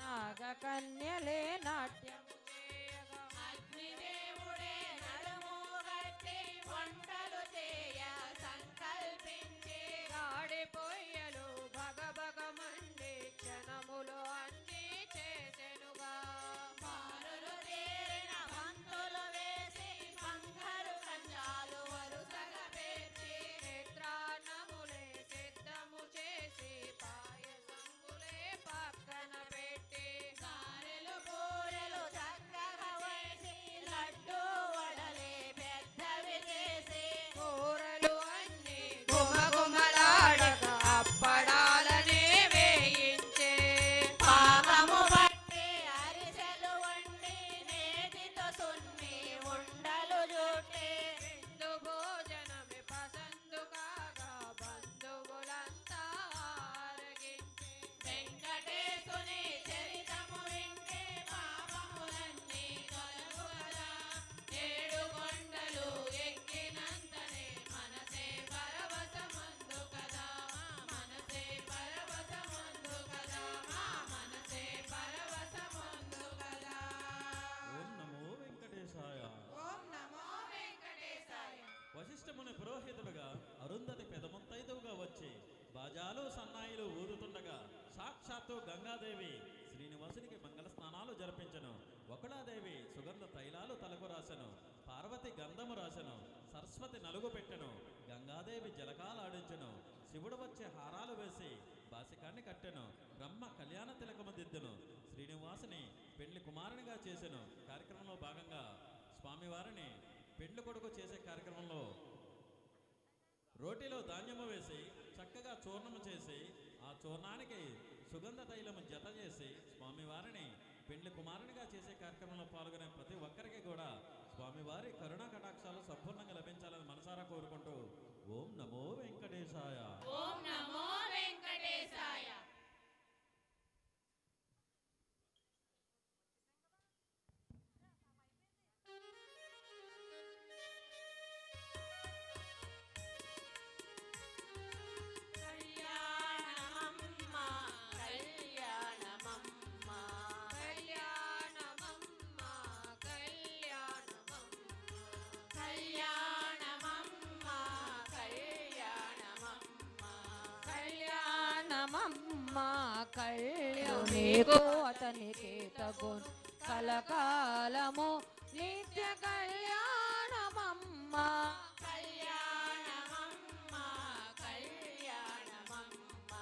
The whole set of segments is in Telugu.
నాగకన్యలే నాట్యం అగ్నిదేవుడే నడుము గట్టి వంటలు చేయ సంకల్పించి ఆడిపోయలు భగభగమండి క్షణములో అన్నీ చేసెనుగా మారులు తీరిన బంతులు వేసి బంగారు కంచాలు వరుసగా పేర్చి నేత్రాన్నములే సిద్ధము చేసి పాయసంబులే పక్కన పెట్టి గారెలు బూరెలు చక్కగా వేసి లడ్డు వడలే పెద్దవి చేసి కూరలు అన్ని గుమగుమలాడగా అప్పడాలనే వేయించే పాకము బట్టి అరిసెలు వండి నేతితో సున్ని ఉండలు జుట్టి విందు భోజనమే పసందు కాగా బంధువులంతా ఆరగించే వెంకటేశుని చరితము వింటే పాపములన్నీ తొలగు కదా ఏడు కొండలు ఎక్కినంతనే మనసే పరవశమందు కదా మనసే పరవశమందు కదా మనసే పరవశమందు కదా ఓం నమో వెంకటేశాయ. ఓం నమో వెంకటేశాయ. వశిష్ఠముని పురోహితుడుగా అరుంధతి పెదముత్తైదువుగా వచ్చి బాజాలు సన్నాయిలు ఊదుతుండగా సాక్షాత్తు గంగాదేవి శ్రీనివాసునికి మంగళ స్నానాలు జరిపించను. ఒకళాదేవి సుగంధ తైలాలు తలకు రాసెను. పార్వతి గంధము రాసెను. సరస్వతి నలుగు పెట్టెను. గంగాదేవి జలకాలాడించెను. శివుడు వచ్చే హారాలు వేసి బాసికాన్ని కట్టెను. బ్రహ్మ కళ్యాణ తిలకము దిద్దెను. శ్రీనివాసుని పెళ్లి కుమారునిగా చేసెను. కార్యక్రమంలో భాగంగా స్వామివారిని పెండ్లి కొడుకు చేసే కార్యక్రమంలో రోటిలో ధాన్యము వేసి చక్కగా చూర్ణము చేసి ఆ చూర్ణానికి సుగంధ తైలము జత చేసి స్వామివారిని పెండ్లి కుమారునిగా చేసే కార్యక్రమంలో పాల్గొనే ప్రతి ఒక్కరికి కూడా స్వామివారి కరుణా కటాక్షాలు సంపూర్ణంగా లభించాలని మనసారా కోరుకుంటూ ఓం నమో వెంకటేశాయ. ఓం నమో వెంకటేశాయ. కళ్యాణమమ్మ కళ్యాణమమ్మ కళ్యాణమమ్మ కళ్యాణమమ్మ కళ్యాణమమ్మ కళ్యాణమమ్మ కళ్యాణమమ్మ కళ్యాణికు అతనికి తగు కలకాలము నిత్య కళ్యాణమమ్మ కళ్యాణమమ్మ కళ్యాణమమ్మ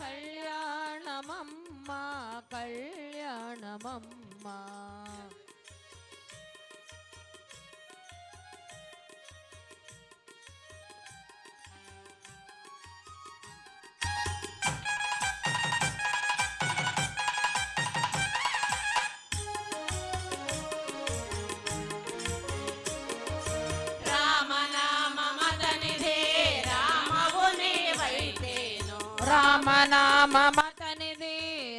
కళ్యాణమమ్మ కళ్యాణమమ్మ రామనామమతనిధే రామవు నీవైతేను రామనామమతనిది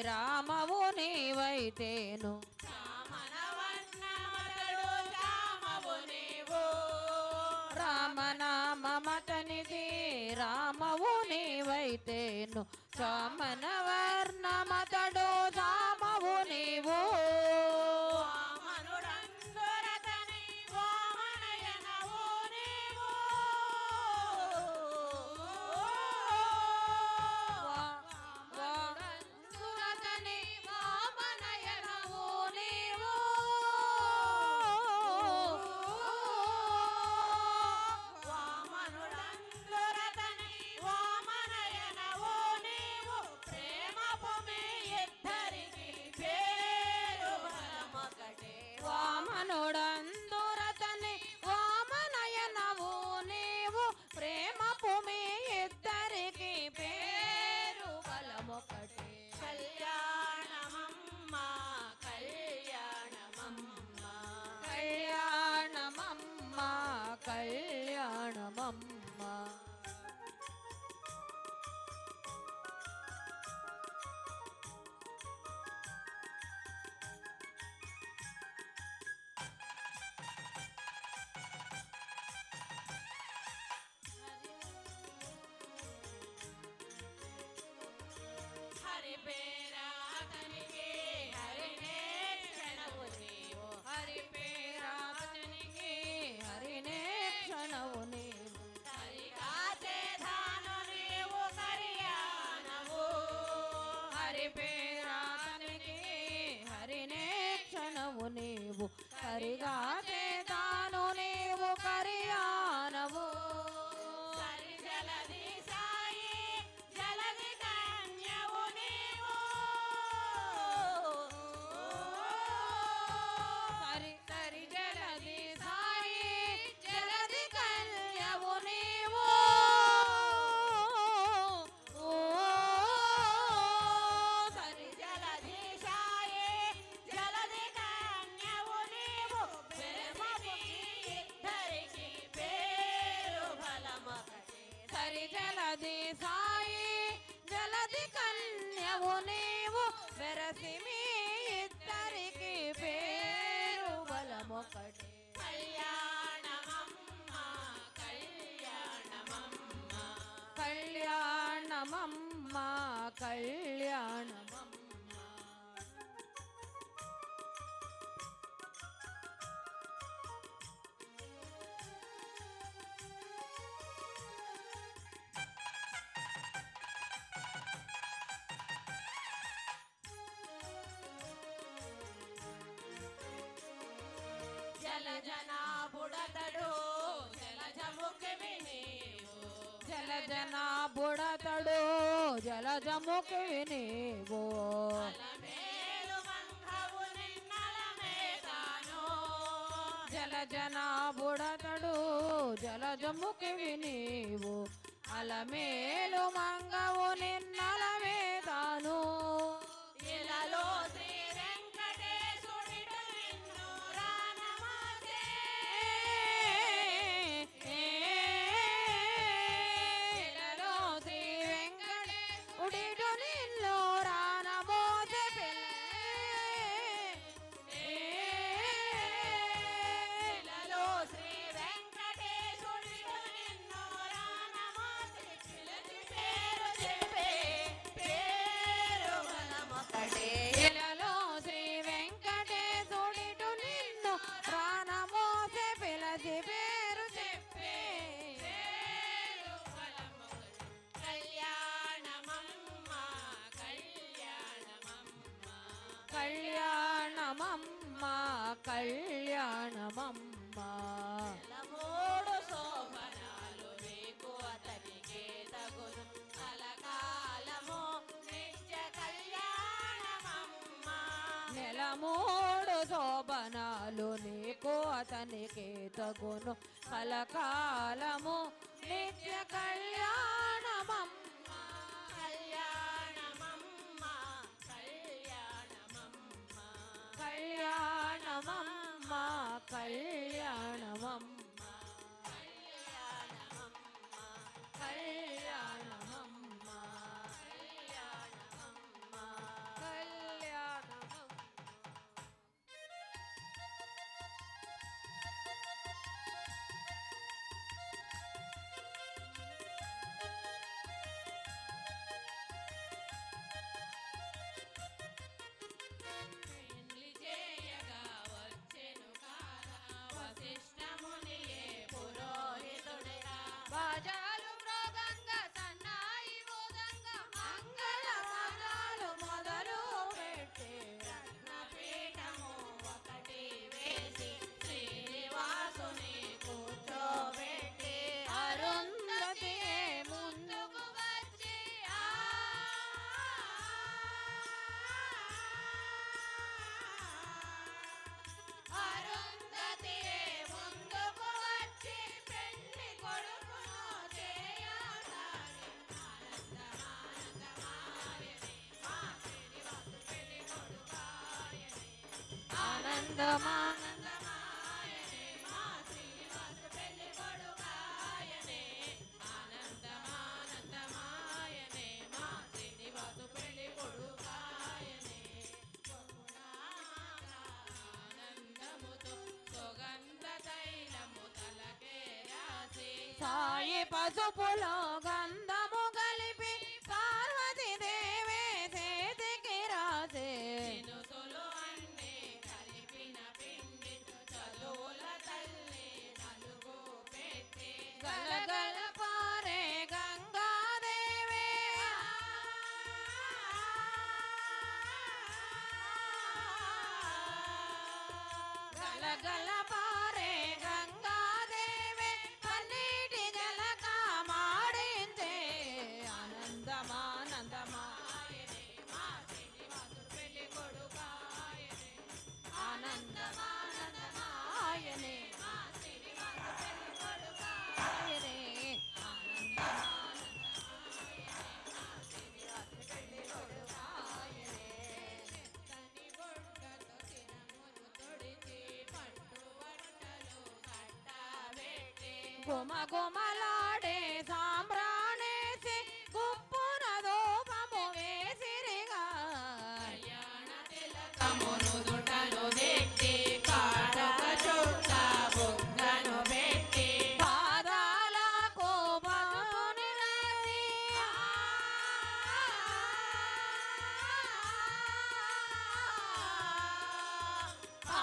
రామవు నీవైతేను రామనవర్ణమతడు రామవు నీవు రామనామమతనిది రామవు నీవైతేను సామనవర్ణమతడు రామవు నీవు వామనుడందురతని వామనయనవు నీవు వామనుడందురతని వామనయనవు నీవు వామనుడందురతని వామనయనవు నీవు ప్రేమపు మీ ఇద్దరికి పేరు బలమొకటే వామనుడందురతని వామనయనవు నీవు ప్రేమపు మీ ఇద్దరికి పేరు బలమొకటి కళ్యాణమమ్మ కళ్యాణమమ్మ కళ్యాణమమ్మ కళ్యాణమమ్మ హరి పేరాతనికి సరిగా చేతాను నీవు కరియానవు సరి జలది సాయి జలది కన్యవు నీవు సరి సరి జలది సాయి జలది కన్యవు నీవు సరి జలది సాయి జలది కన్యవు నీవు ప్రేమకి ఇద్దరికి పేరు బలమొకటే సరి జలది సాయి జలది కన్యవు నీవు వెరసి మీ ఇద్దరికి పేరు బలమొకటే కళ్యాణమమ్మ కళ్యాణమమ్మ కళ్యాణమమ్మ కళ్యాణమమ్మ జలజనాభుడతడు జలజముఖి నీవు జలజన బుడతడు జలజముఖి నీవు అలమేలు మంగవు నిన్నలమేతాను జలజన బుడతడు జలజముఖి నీవు అలమేలు మంగవు నిన్నలమేదాను ఇలలో శ్రీ వెంకటేశుడిడు నిన్ను రానమాసే ఇలలో శ్రీ వెంకటేశుడిడు నిన్ను రానమోసె ఇలలో శ్రీ వెంకటేశుడిడు నిన్ను రానమాసే పిలిచి పేరు చెప్పే పేరు బలమొకటే ఇలలో శ్రీ వెంకటేశుడిడు నిన్ను ప్రాణమోసె పిలచి పేరు చెప్పే పేరు బలమొకటే కళ్యాణమమ్మ కళ్యాణమమ్మ కళ్యాణమమ్మ కళ్యాణమమ్మ మూడు శోభనాలు నీకు అతనికి తగును కలకాలము నిత్య కళ్యాణమమ్మ నెల మూడు శోభనాలు నీకు అతనికి తగును కలకాలము నిత్య కళ్యాణమమ్మ కళ్యాణమమ్మ కళ్యాణమమ్మ కళ్యాణమమ్మ కళ్యాణమమ్మ కళ్యాణమమ్మ కళ్యాణమమ్మ పెళ్లి చేయగా వచ్చెను కారా వశిష్ఠమునియే పురోహితుడిగా బాజాలు మృదంగ సన్నాయి మృదంగ మంగళ మనాలు మొదలు పెట్టే రత్నపీఠము ఒకటి వేసి శ్రీనివాసుని కూర్చోబెట్టి అరుంధతి ముందుకు వచ్చి అరుంధతి ముందుకు వచ్చి పెళ్లి కొడుకును చేయసాగి ఆనందమానందమాయనే మా శ్రీనివాసు పెళ్లి కొడుకాయనే ఆనందమానందమాయనే మా శ్రీనివాసు పెళ్లి కొడుకాయనే ఆనందమానందమాయనే మా శ్రీనివాసు పెళ్లి కొడుకాయనే ఆనందముతో సుగంధ తైలము తలకే రాసి సాయి పసుపులో గంధము కలిపి పార్వతీదేవి చేతికి రాసే దినుసులు అన్నీ కలిపిన పిండి చదువుల తల్లి నలుగు పెట్టి గలగల పారే గంగాదేవి గల పారే గంగాదేవి పన్నీటి జలక మాడించే ఆనందమానందమాయనే మా శ్రీనివాసుడు పెళ్లి కొడుకాయనే ఆనందమానందమాయనే మా శ్రీనివాసుడు పెళ్లి కొడుకాయనే గుమ గుమలాడే సాంబ్రాణేసి గుప్పున ధూపము వేసిరిగా కళ్యాణ తిలకమును దుటను పెట్టి కాడక చుక్క బుగ్గను పెట్టి పాదాలకు పసుపుని రాసి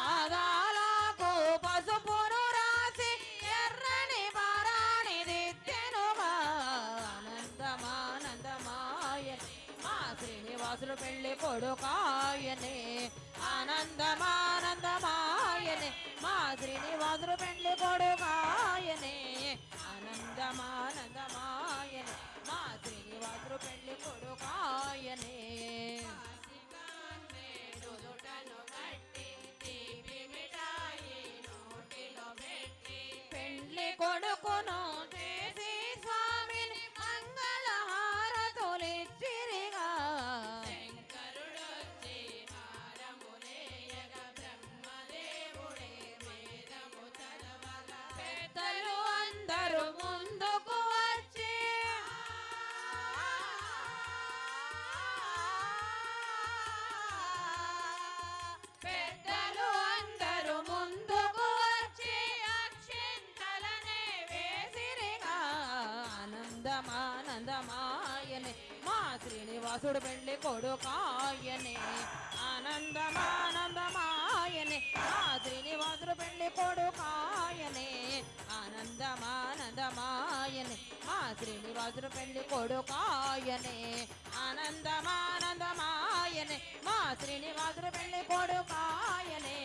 పాదాలకు పసుపును రాసి ఎర్రని పరాణి దిద్దెనుగా ఆనందమానందమాయనే మా శ్రీనివాసుడు పెళ్లి కొడుకాయనే ఆనందమానందమాయనే మా శ్రీనివాసుడు పెళ్లి కొడుకాయనే ఆనందమానందమాయనే మా శ్రీనివాసుడు పెళ్లి కొడుకాయనే దుటను కట్టి తీపి మిఠాయి నోటిలో పెట్టి పెళ్లి కొడుకును చేసి స్వామిని మంగళహారతులిచ్చిరిగా శంకరుడొచ్చి హారములేయగ బ్రహ్మదేవుడే వేదము చదవగా పెద్దలు అందరూ ముందుకు వచ్చి పెద్దలు అందరూ ముందుకు వచ్చి అక్షింతలనే వేసిరిగా ఆనందమానందమాయనే మా శ్రీనివాసుడు పెళ్లి కొడుకాయనే ఆనందమానందమాయనే మా శ్రీనివాసుడు పెళ్లి కొడుకాయనే ఆనందమానందమాయనే మా శ్రీనివాసుడు పెళ్లి కొడుకాయనే ఆనందమానందమాయనే మా శ్రీనివాసుడు పెళ్లి కొడుకాయనే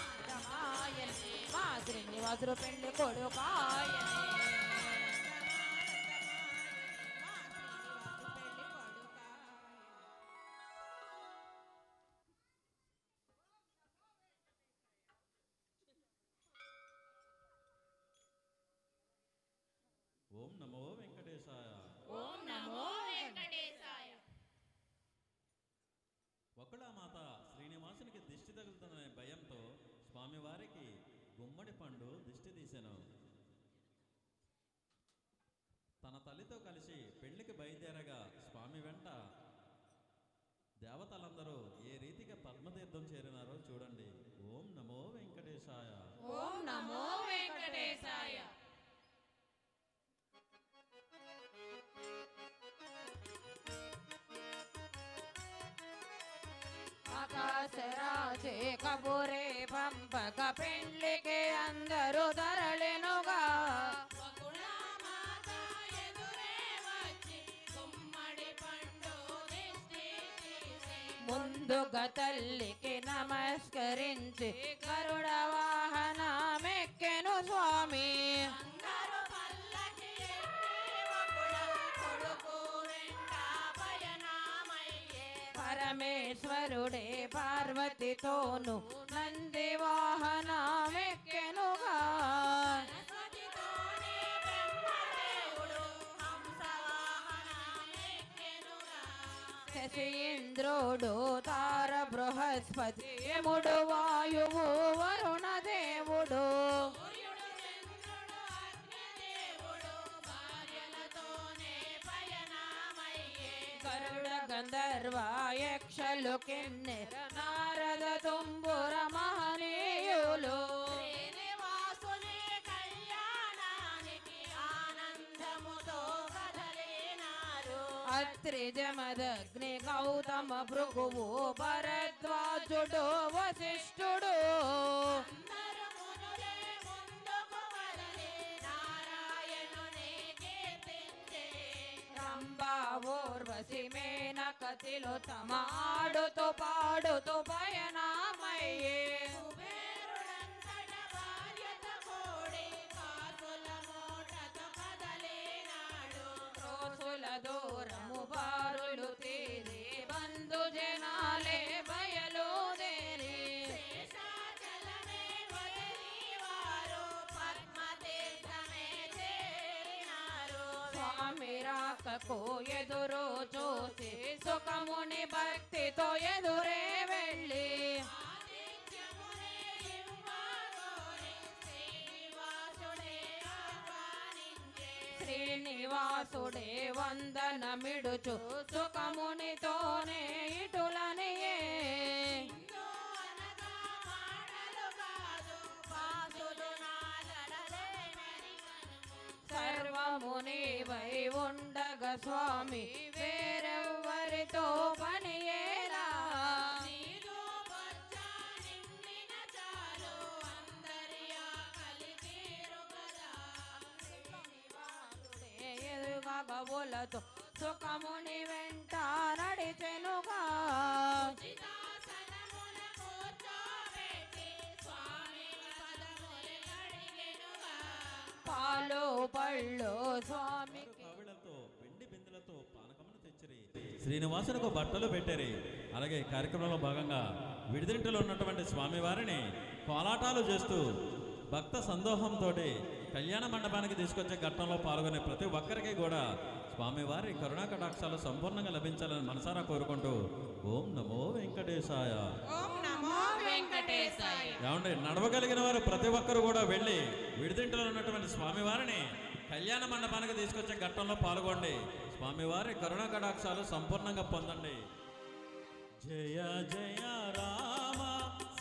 ఆనందమాయనే మా శ్రీనివాసుడు పెళ్లి కొడుకాయనే ఓం నమో వెంకటేశాయ. ఓం నమో వెంకటేశాయ. వకుళమాత శ్రీనివాసునికి దిష్టి తగులుతుందనే భయంతో స్వామివారికి గుమ్మడి పండు దిష్టి తీసెను. తన తల్లితో కలిసి పెళ్లికి బయలుదేరగా స్వామి వెంట దేవతలందరూ ఏ రీతిగా పద్మతీర్థం చేరినారో చూడండి. ఓం నమో వెంకటేశాయ. ఓం నమో వెంకటేశాయ. ఆకాశరాజే కబురే పంపక పెళ్లికి అందరూ తరలినుగా వకుళమాత ఎదురే వచ్చి గుమ్మడి పండు దిష్టి తీసే ముందుగా తల్లికి నమస్కరించి గరుడ వాహనమెక్కెను స్వామి అందరూ పల్లకి ఎక్కి వకుళ కొడుకు వెంట పయనమయ్యే పరమేశ్వరుడే పార్వతితోను నంది వాహనమెక్కెనుగా సరస్వతితోనే బ్రహ్మదేవుడు హంసవాహనమెక్కెనుగా శశీంద్రుడు తార బృహస్పతి యముడు వాయువు వరుణ దేవుడు సూర్యుడు చంద్రుడు అగ్నిదేవుడు భార్యలతోనే పయనమయ్యే గరుడ గంధర్వ యక్షలు కిన్నెర నారద తుంబుర మహనీయులు శ్రీనివాసుని కళ్యాణానికి ఆనందముతో కదలినారు అత్రి జమదగ్ని గౌతమ భృగువు భరద్వాజుడు వశిష్ఠుడు అందరు మునులే ముందుకు కదలి నారాయణుని కీర్తించే రంభా ఊర్వశి మేనకతిలో తమ ఆడుతూ పాడుతూ పయనమయ్యే కుబేరుడంతట దూరము బారులు తీరి బంధు జనాలే బయలుదేరి శేషాచలమే వదిలి వారు పద్మతీర్థమే చేరినారు. స్వామి రాకకు ఎదురు చూసి సుఖముని భక్తితో ఎదురే వెళ్ళి ఆదిత్యమునే ఇవ్వగోరి శ్రీనివాసుడే ఆహ్వానించే. శ్రీనివాసుడే వందనమిడుచు సుఖమునితోనే ఇటులనియే ఇందు అనగా మాటలు కాదు పాసులు నాగడలే మరికనుము. సర్వముని వై ఉండగ స్వామి వేరెవ్వరితో పనియేలా నీదు బొజ్జ నిండిన చాలు అందరి ఆకలి తీరు కదా. ఎదుగబులతో సుఖముని వెంట నడిచెనుగా ఉచితాసనమున కూర్చోబెట్టి స్వామి పదములు కడిగెనుగా. పాలు పళ్ళు స్వామికి కావిళ్లతో వెండి బిందెలతో పానకమును తెచ్చిరి. శ్రీనివాసునికి బట్టలు పెట్టిరి. అలాగే ఈ కార్యక్రమంలో భాగంగా విడిదింటిలో ఉన్నటువంటి స్వామివారిని కోలాటాలు చేస్తూ భక్త సందోహంతో కళ్యాణ మండపానికి తీసుకొచ్చే ఘట్టంలో పాల్గొనే ప్రతి ఒక్కరికి కూడా స్వామివారి కరుణా కటాక్షాలు సంపూర్ణంగా లభించాలని మనసారా కోరుకుంటూ ఓం నమో వెంకటేశాయ. ఓం నమో వెంకటేశాయ. ఏమండి, నడవగలిగిన వారు ప్రతి ఒక్కరు కూడా వెళ్ళి విడిదింటిలో ఉన్నటువంటి స్వామివారిని కళ్యాణ మండపానికి తీసుకొచ్చే ఘట్టంలో పాల్గొండి. స్వామివారి కరుణా కటాక్షాలు సంపూర్ణంగా పొందండి. జయ జయ రామ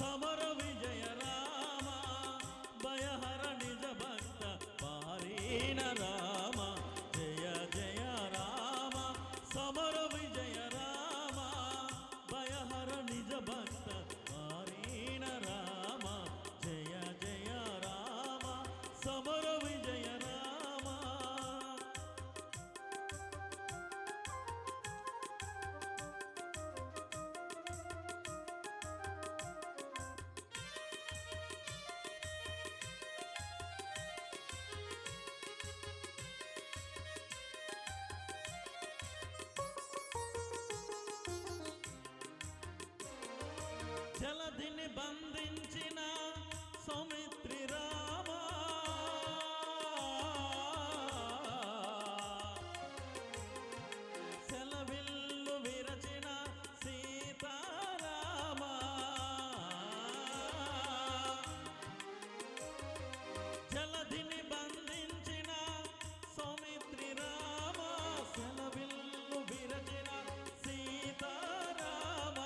సమర విజయ రామ భయహర నిజ భక్త పారీణ రామ. జయ జయ రామ సమర విజయ రామ భయహర నిజ భక్త పారీణ రామ. జయ జయ రామ సమర విజయ రామ. జలధిని బంధించిన సౌమిత్రి రామ. సెలవిల్లు విరచిన సీతారామ. జలధిని బంధించిన సౌమిత్రి రామ. సెలవిల్లు విరచిన సీతారామ.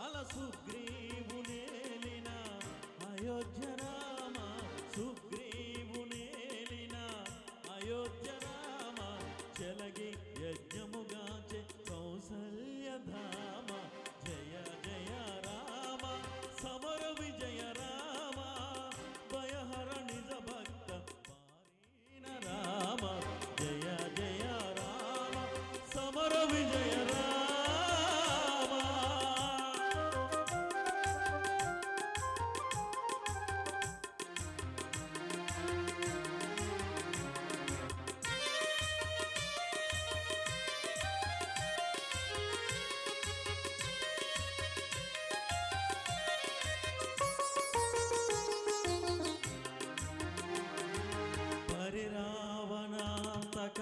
అల సుగ్రీవునేలిన అయోధ్య రామ. సుగ్రీవునేలిన అయోధ్య రామ. చెలగి యజ్ఞముగాచే కౌసల్యధామ. జయ జయ రామ సమర విజయ రామ భయహర నిజ భక్త పారీణ రామ. జయ జయ రామ సమర విజయ రామ. పరిరావణాంతక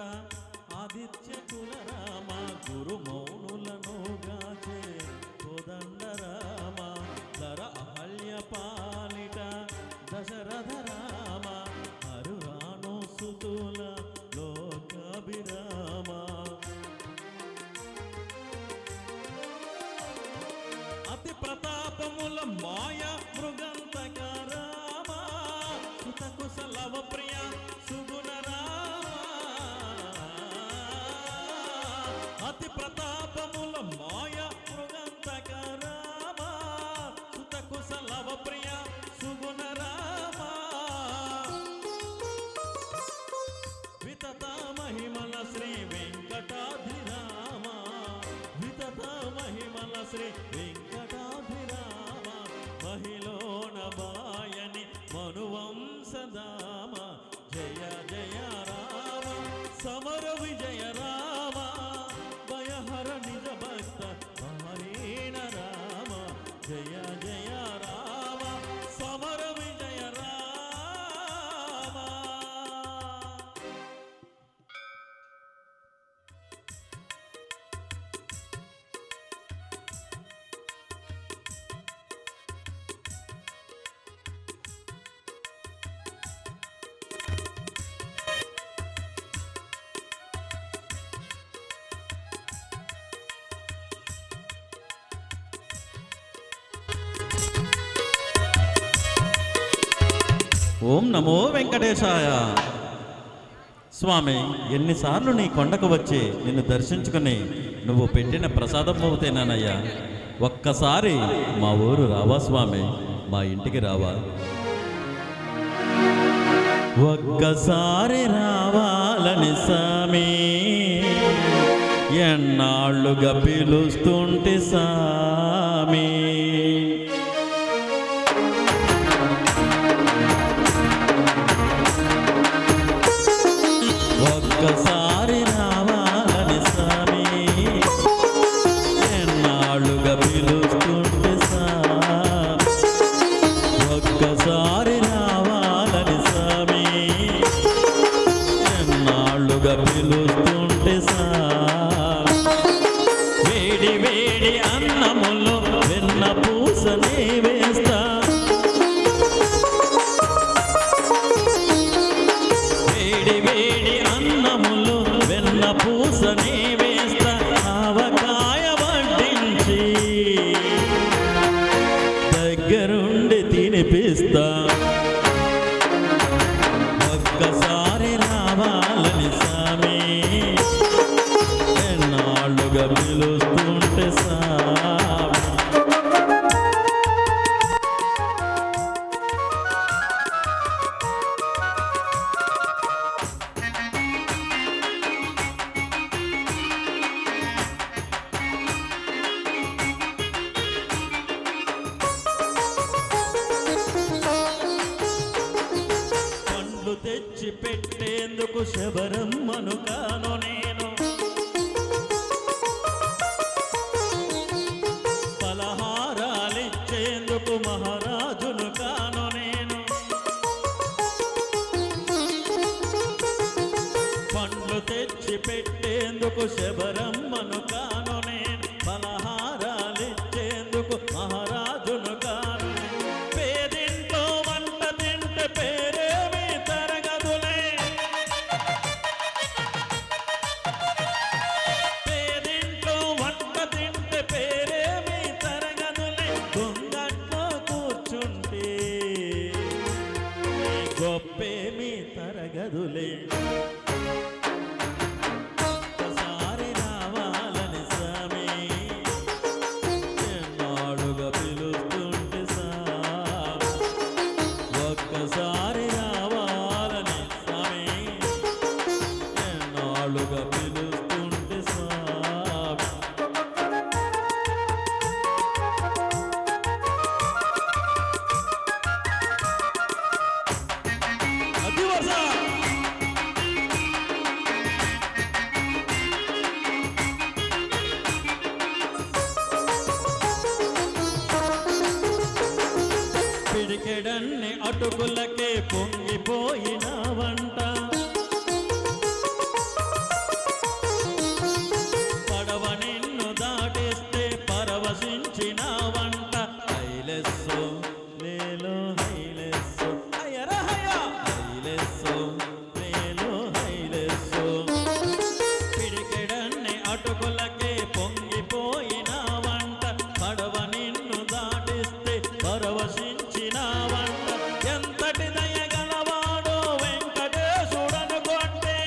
ఆదిత్య కుల రామ. గురు మౌనులను గాచే కోదండ రామ. దర అహల్య పాలిట దశరథ రామ. అరురాను సుతుల లోకాభిరామ. అతి ప్రతాపముల మాయ మృగంతక రామ. సుత కుశలవ ప్రియ సుగుణ రామ. అతి ప్రతాపముల మాయ మృగంతక రామ. సుత కుశలవ ప్రియ సుగుణ రామ. వితత మహిమల శ్రీ వెంకటాధిరామ. వితత మహిమల శ్రీ వెంకటాధిరామ. మహిళోణ బాయని మనువంశధామ. జయ జయ రామ సమ ఓం నమో వెంకటేశాయ. స్వామి, ఎన్నిసార్లు నీ కొండకు వచ్చి నిన్ను దర్శించుకుని నువ్వు పెట్టిన ప్రసాదం అవుతేనానయ్యా. ఒక్కసారి మా ఊరు రావా స్వామి, మా ఇంటికి రావా. ఒక్కసారి రావాలని స్వామి ఎన్నాళ్ళుగా పిలుస్తుంటే స్వామి. ఒక్కసారి రావాలని స్వామి ఎన్నాళ్ళుగా పిలుస్తుంటే స్వామి. ఒక్కసారి రావాలని స్వామి ఎన్నాళ్ళుగా పిలుస్తుంటే స్వామి. వేడి వేడి అన్నములో వెన్న పూసనే వేస్తా. వేడి వేడి అన్నములు వెన్న పూసనే వేస్తా. ఆవకాయ వడ్డించి దగ్గరుండి తినిపిస్తా. ఒక్కసారి రావాలని స్వామి ఎన్నాళ్ళుగా పిలుస్తుంటే స్వామి. పండ్లు తెచ్చి పెట్టేందుకు శబరమ్మను కాను నేను. పలహారాలిచ్చేందుకు మహారాజును కాను నేను. పండ్లు తెచ్చి పెట్టేందుకు శబరమ్మను కాను నేను. పలహారాలిచ్చేందుకు మహారాజును కాను. పేదింట్లో వంట తింటే పేరేమీ తరగదులే. పేదింట్లో వంట తింటే పేరేమీ తరగదులే. దొంగట్లో కూర్చుంటే గొప్పేమీ తరగదులే. ఒక్కసారి రావాలని స్వామి ఎన్నాళ్ళుగా పిలుస్తుంటే స్వామి. ఒక్కసారి రావాలని స్వామి ఎన్నాళ్ళుగా పిలుస్తుంటే స్వామి. అది వరుస. పిడికెడన్ని అటుకులకే పొంగిపోయిన వంట. పడవ నిన్ను దాటిస్తే పరవశించిన వంట. హైలెస్సో లేలో హైలెస్సో అయ్యరహయ. హైలెస్సో లేలో హైలెస్సో. పిడికెడన్ని అటుకులకే పొంగిపోయిన వంట. పడవ నిన్ను దాటిస్తే పరవశించిన వంట. ఎంతటి దయగలవాడో వెంకటేశుడనుకోండి.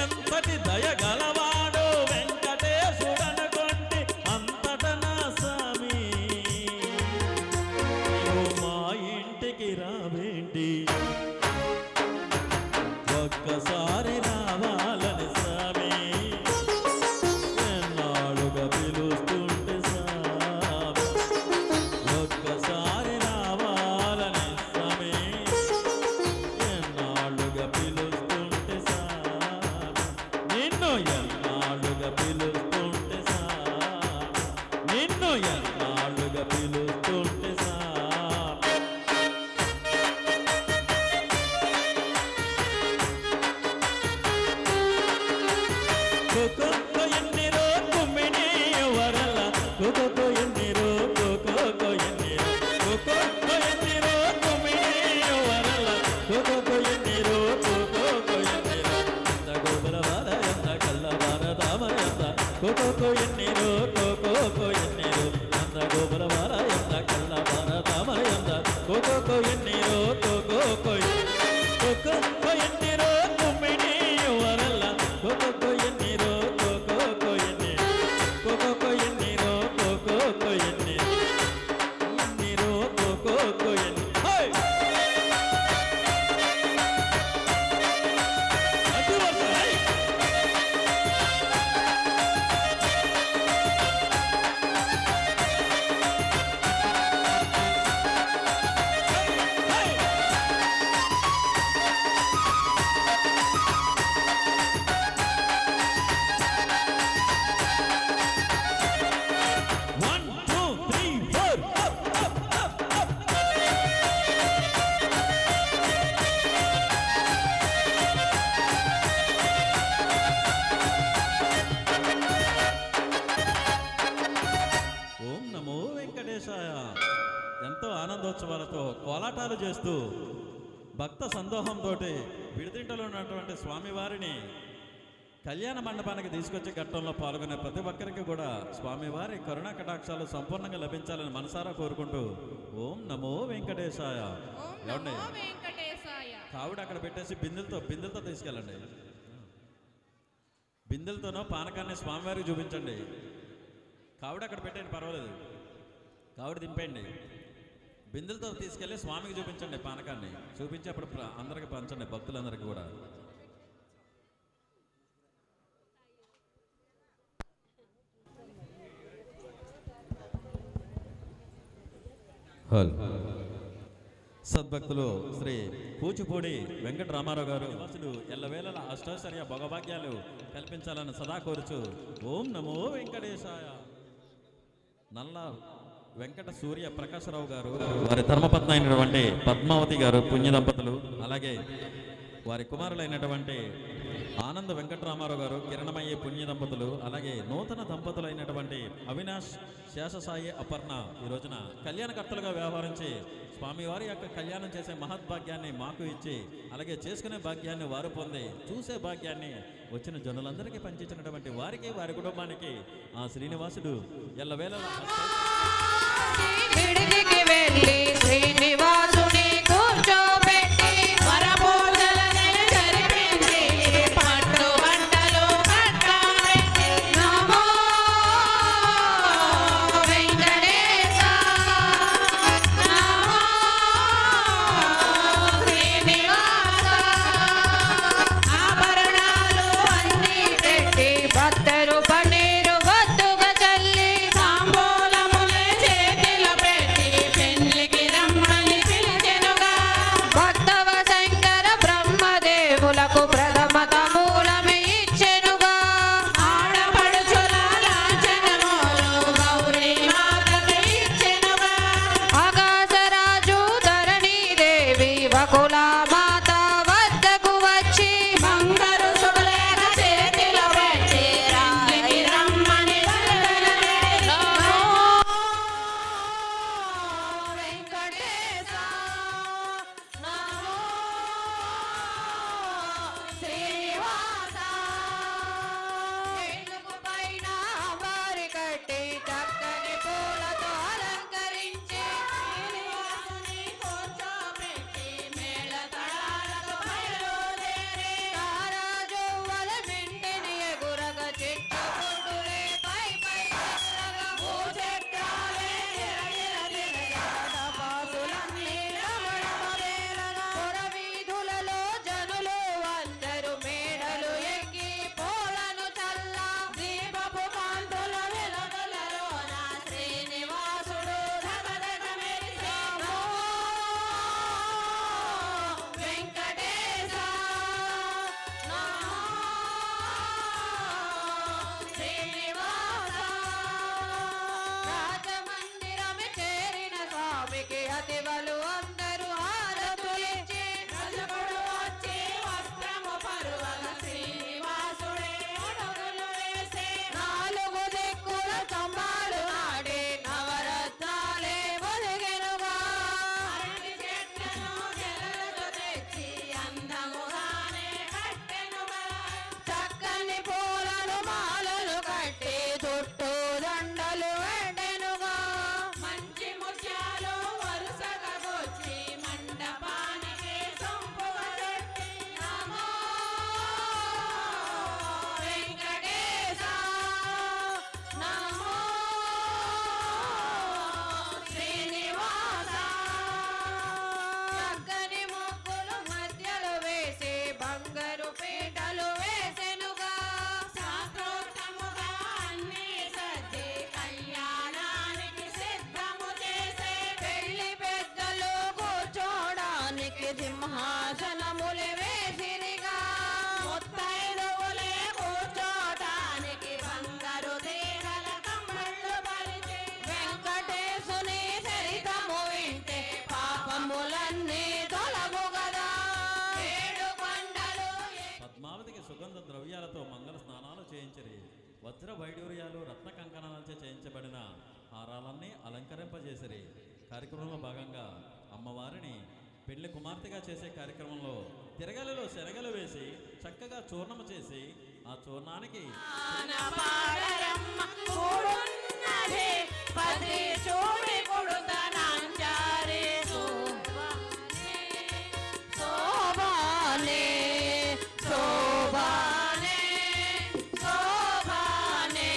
ఎంతటి దయగలవాడో వెంకటేశుడనుకోండి. అంతట నా స్వామి నీవు మా ఇంటికి రావేంటి. ఒక్కసారి రావాలని స్వామి ఎన్నాళ్ళుగా పిలుస్తుంటే స్వామి. ఒక్కసారి రావాలని స్వామి ఎన్నాళ్ళుగా పిలుస్తుంటే స్వామి. నిన్ను ఎన్నాళ్ళుగా పిలుస్తుంటే స్వామి. నిన్ను ఎన్నాళ్ళుగా పిలుస్తుంటే స్వామి. కోకో ఎన్నిరో కుమ్మిని వరల. కోకో ఎన్నిరో కోకో ఎన్నిరో. కోకో ఎన్నిరో కుమ్మిని వరల. కోకో ఎన్నిరో కోకో ఎన్నిరో. ఎంత గోబల వార ఎంత కళ్ళ వార దామర ఎంత. కోకో ఎన్నిరో కోకో ఎన్నిరో. ఎంత గోబల వార ఎంత కళ్ళ వార కోకో ఎన్నీరో కోకో ఎన్నీరో కుమ్మిడి వరల్ల కోకో ఎన్నీరో కోకో ఎన్నీరో ఎన్నీరో కోకో ఎన్ని ఎంతో ఆనందోత్సవాలతో కోలాటాలు చేస్తూ భక్త సందోహంతో విడిదింటలో ఉన్నటువంటి స్వామివారిని కళ్యాణ మండపానికి తీసుకొచ్చే ఘట్టంలో పాల్గొనే ప్రతి ఒక్కరికి కూడా స్వామివారి కరుణా కటాక్షాలు సంపూర్ణంగా లభించాలని మనసారా కోరుకుంటూ ఓం నమో వెంకటేశాయ. ఏమండి కావుడు అక్కడ పెట్టేసి బిందెలతో తీసుకెళ్ళండి. బిందెలతోనో పానకాన్ని స్వామివారికి చూపించండి. కావుడు అక్కడ పెట్టండి, పర్వాలేదు. కావుడు దింపండి, బిందెలతో తీసుకెళ్ళి స్వామికి చూపించండి. పానకాన్ని చూపించి అప్పుడు అందరికి పంచండి, భక్తులందరికీ కూడా. సద్భక్తులు శ్రీ కూచిపూడి వెంకట రామారావు గారు వాసుడు ఎల్లవేళల అష్టైశ్వర్య భోగభాగ్యాలు కల్పించాలని సదా కోరుచు ఓం నమో వెంకటేశాయ. నల్ల వెంకట సూర్య ప్రకాశరావు గారు, వారి ధర్మపత్ని అయినటువంటి పద్మావతి గారు పుణ్య దంపతులు, అలాగే వారి కుమారులైనటువంటి ఆనంద వెంకటరామారావు గారు కిరణమయ్యే పుణ్య దంపతులు, అలాగే నూతన దంపతులైనటువంటి అవినాష్ శేషసాయి అపర్ణ ఈ రోజున కళ్యాణకర్తలుగా వ్యవహరించి స్వామివారి యొక్క కళ్యాణం చేసే మహద్భాగ్యాన్ని మాకు ఇచ్చి, అలాగే చేసుకునే భాగ్యాన్ని వారు పొంది చూసే భాగ్యాన్ని వచ్చిన జనులందరికీ పంచించినటువంటి వారికి, వారి కుటుంబానికి ఆ శ్రీనివాసుడు ఎల్లవేళలా శ్రీనివాసుని కూర్చోబెట్టి వరపూజలనే జరిపించి పట్టు బట్టలు కట్టబెట్టి నమో వెంకటేశ నమో శ్రీనివాస ఆభరణాలు అన్నీ పెట్టి భక్తరు పన్నీరు గొద్దుగా చల్లి తాంబూలములే చేతిలో పెట్టి పెళ్లికి రమ్మని పిలిచెనుగా భక్తవ శంకర బ్రహ్మదేవులకు ప్రథమ తాంబూలమే ఇచ్చెనుగా ఆడపడుచుల లాంఛనములు గౌరీ మాతకు ఇచ్చెనుగా ఆకాశరాజు ధరణీదేవి వకుల మాత వద్దకు వచ్చి బంగారు శుభలేఖ చేతిలో పెట్టి రాలికి రమ్మని పలకనమే వెంకటేశ నమో శ్రీనివాస ఏనుగు పైన వారి కట్టి చక్కని పూలతో అలంకరించి శ్రీనివాసుని కూర్చోబెట్టి మేళతాళాలతో దానికి సింహాసనములు వేసిరిగా ముత్తైదువులే కూర్చోటానికి బంగారు తీగల కమ్మళ్ళు పరిచి వెంకటేశుని చరితము వింటే పాపములన్నీ తొలగు గదా ఏడు కొండలు పద్మావతికి సుగంధ ద్రవ్యాలతో మంగళ స్నానాలు చేయించిరి. వజ్ర వైడూర్యాలు రత్న కంకణాలచే చేయించబడిన హారాలన్నీ అలంకరింపజేసిరి. కార్యక్రమంలో భాగంగా అమ్మవారిని పెళ్లి కుమార్తెగా చేసే కార్యక్రమంలో తిరగలిలో శనగలు వేసి చక్కగా చూర్ణము చేసి ఆ చూర్ణానికి పాడరమ్మ కూడున్నది పది చూడి కొడుతనాంచారి శోభానే శోభానే శోభానే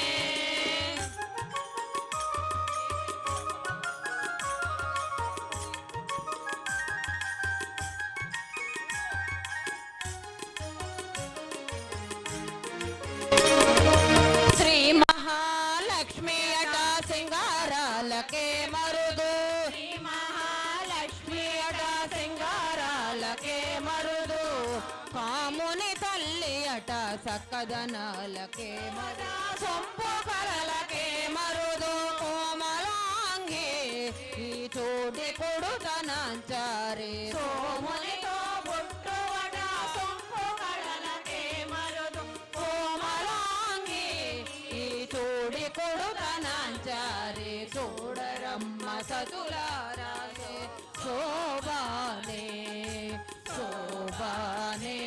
శ్రీ మహాలక్ష్మి అట సింగారాలకే మరుదు శ్రీ మహాలక్ష్మి అట సింగారాలకే మరుదు కాముని తల్లి అట సక్కదనాలకే మరుదు సొంపు కలలకే మరుదు కోమలాంగి ఈ చోటి కొడుతనంచారి సోమునితో పుట్టువట సొంపు కళలకే మరుదు కోమలాంగి ఈ చోడి కొడుతనంచారి చూడరమ్మ సతులారాసే శోభానే శోభానే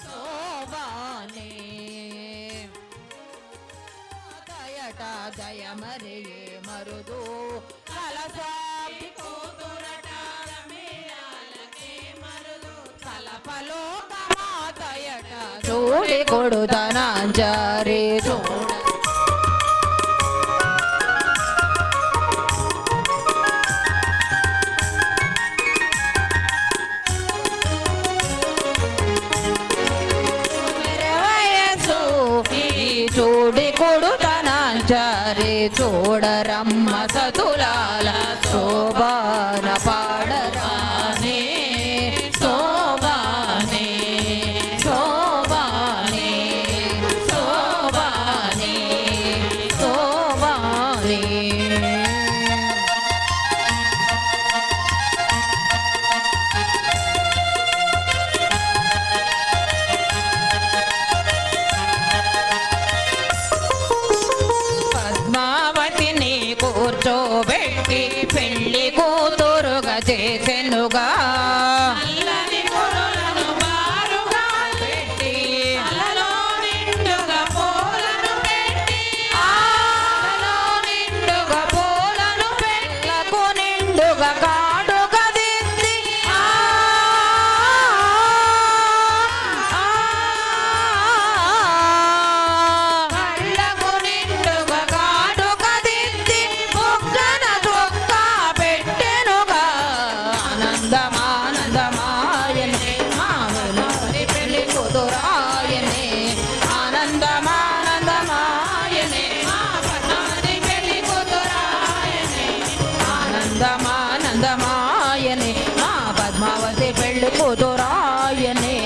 శోభానే దయట దయమరే మరుదు కలసాపి కూతురట రమేయాలకే మరుదు కలపలో కమాతయట చూడి కొడుతనంచారి చూడ వయసు ఈ చూడి కొడుతనంచారి చూడరమ్మ సతులాల శోభాన పాడరానే శోభానే శోభానే శోభానే శోభానే పద్మావతిని కూర్చోబెట్టి పెళ్లి కూతురుగా చేసెనుగా నల్లని పొరలను బారుగా పెట్టి అలలో నిండుగా పూలను పెట్టి ఆలలో నిండుగా పూలను పెళ్ళకు నిండుగా కాడుగా దిద్ది కళ్ళకు నిండుగా కాడుగా దిద్ది బుగ్గన చొక్కా పెట్టెనుగా ఆనందమానందమాయనే మామూలు పెళ్లి కూతురాయనే ఆనందమానందమాయనే మా పద్మావతి పెళ్లి కూతురాయనే ఆనందమానందమాయనే మా పద్మావతి పెళ్లి కూతురాయనే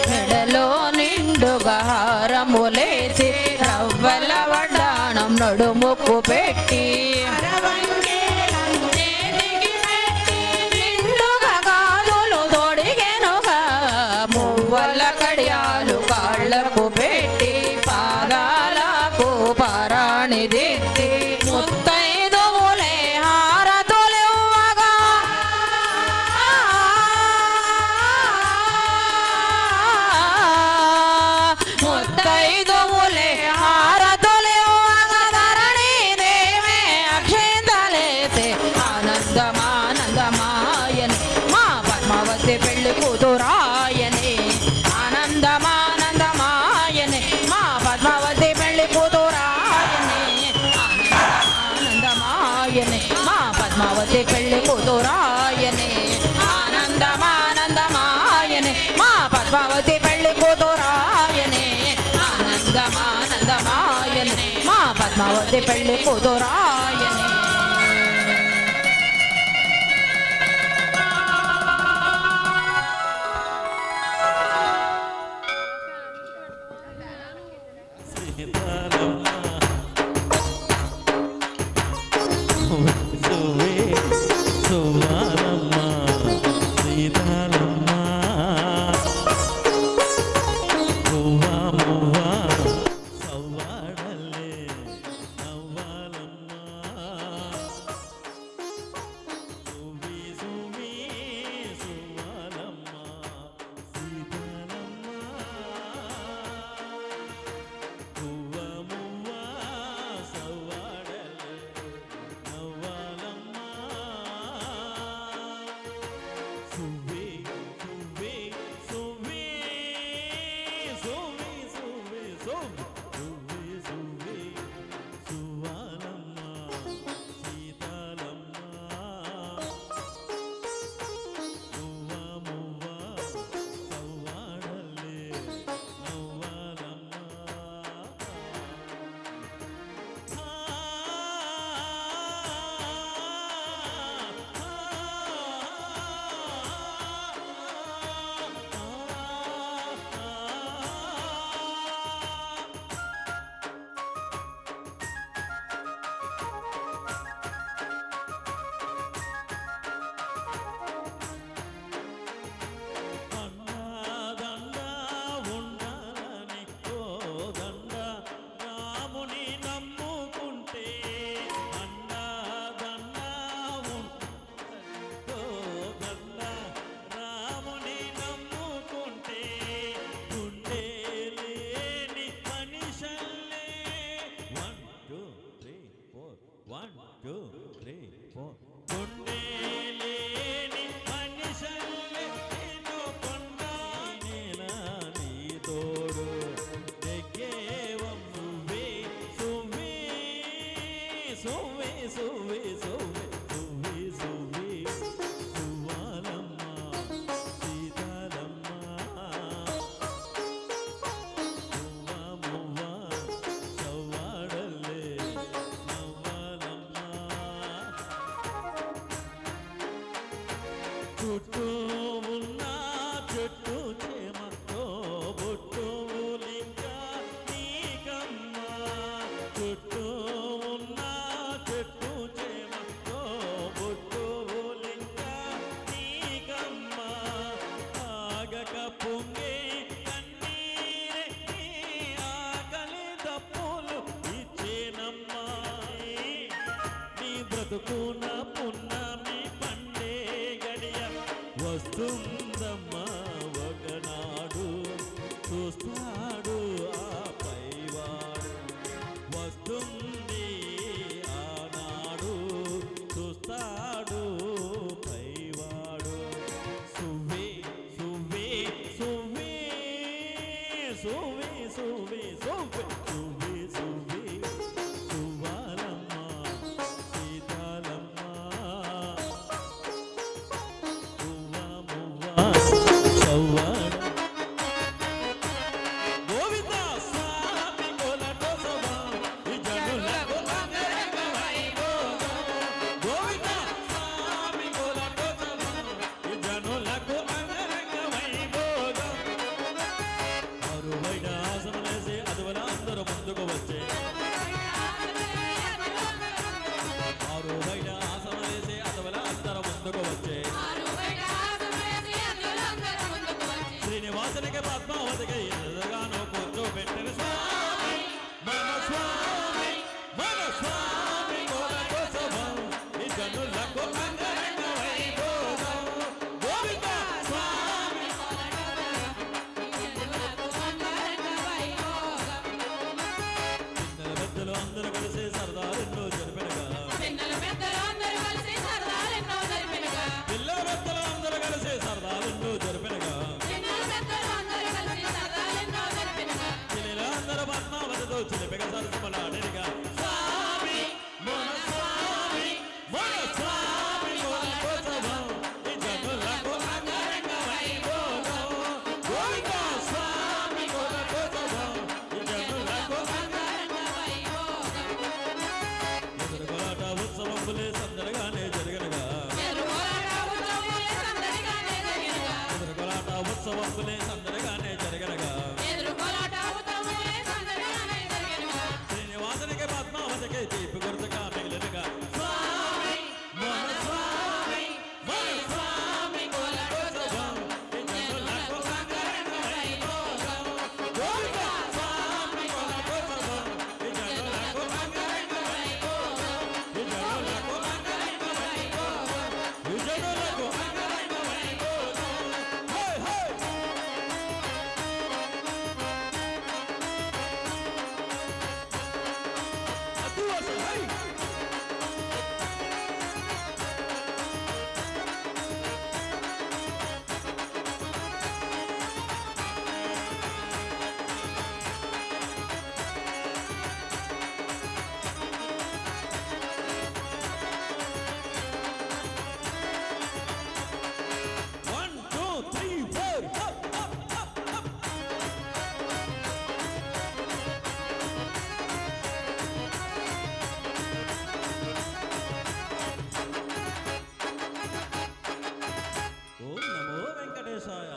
మెడలో నిండుగా హారములేసి రవ్వల వడ్డాణం నడుముకు పెట్టి అరవంగేలను చేతికి పెట్టి నిండుగా గాజులు తొడిగెనుగా మువ్వల కడియాలు కాళ్ళకు పెట్టి పాదాలకు పారాణి దిద్ది ముత్తైదువులే హారతులివ్వగా ముత్తైదువులే హారతులివ్వగా ధరణి దేవే అక్షింతలేసే ఆనందమానందమాయనే మా పద్మావతి పెళ్లి కూతురాయనే ఆనందమానందమాయనే మా పద్మావతి పెళ్లి కూతురాయనే ఆనందమానందమాయనే మా పద్మావతి పెళ్లి కూతురాయనే ఆనందమానందమాయనే మా పద్మావతి పెళ్లి కూతురాయనే ఆనందమానందమాయనే మా పద్మావతి పెళ్లి కూతురాయనే సీతాలమ్మ మువ్వ మువ్వ సవ్వాడల్లే నవ్వాలమ్మ సువి సువి సువ్వాలమ్మ సీతాలమ్మ మువ్వ మువ్వ సవ్వాడల్లే నవ్వాలమ్మ సువి సువి సువి సువి సువి సువి సువి సువ్వాలమ్మ సీతాలమ్మ మువ్వ మువ్వ సవ్వాడల్లే నవ్వాలమ్మ దండ ఉండాలని ఓ దండ రాముని నమ్ముకుంటే దండ ఓ దండ రాముని నమ్ముకుంటే గుండె లేని మనిషల్లే 1 2 3 4 1 2 3 4 గుండె లేని మనిషల్లే నిన్ను కొండా నేనా నీ తోడు నెగ్గేవం సువే సువే సువే సువే సువే సువే సువే సువ్వాలమ్మ సీతాలమ్మ మువ్వ మువ్వ సవ్వాడల్లే నవ్వాలమ్మ చుట్టూ ఉన్న చెట్టు చేమతో బొట్టులింకా నీకమ్మ చుట్టూ ఉన్న చెట్టు చేమతో బొట్టులింకా నీకమ్మ ఆగక పొంగే కన్నీరే నీ ఆకలి దప్పులు ఇచ్చేనమ్మా నీ బ్రతుకున పున్నమి పండే గడియ వస్తుందమ్మా ఒకనాడు చూస్తాడు ఆ పైవాడు వస్తుంది ఆనాడు చూస్తాడు పైవాడు సువే సువే సువే సువే సువే సువే సువే సువే సువ్వాలమ్మ సీతాలమ్మ మువ్వ మువ్వ సవ్వాడ గోవింద స్వామి కోలటో సభా ఈ జనులకు అంగరంగ వైభోగం గోవింద స్వామి కోలటో సభా ఈ జనులకు అంగరంగ వైభోగం అరువైన ఆసనలేసి అదువల అందరూ ముందుకు వచ్చే అరువైన ఆసనలేసి అదువల అందరూ ముందుకు వచ్చే శ్రీనివాసునికి పద్మావతికి ఎదురుగాను కూర్చోబెట్టిన స్వామి మన స్వామి మన స్వామి కోలటో సభా ఈ జనులకు అంగరంగ వైభోగం గోవింద స్వామి పిన్నల పెద్దలు అందరూ కలిసి సరదాలెన్నో జరిపినగా పిల్లల పెద్దలు అందరూ కలిసి సరదాలెన్నో జరిపినగా చిలిలందరూ పద్మావతితో చిలిపిగ సరసమలాడినగా స్వామి మన స్వామి మన స్వామి కోలటో సభా ఈ జనులకు అంగరంగ వైభోగం గోవింద స్వామి కోలటో సభా ఈ జనులకు అంగరంగ ఎదురుగలాట ఉత్సవంబులే సందడిగానే జరిగినగా ఎదురుగలాట ఉత్సవంబులే సందడిగానే జరిగినగా శ్రీనివాసునికి పద్మావతికి తీపి గుర్తుగా మిగిలినగా స్వామి మన స్వామి మన స్వామి కోలటో వెంకటేశాయ.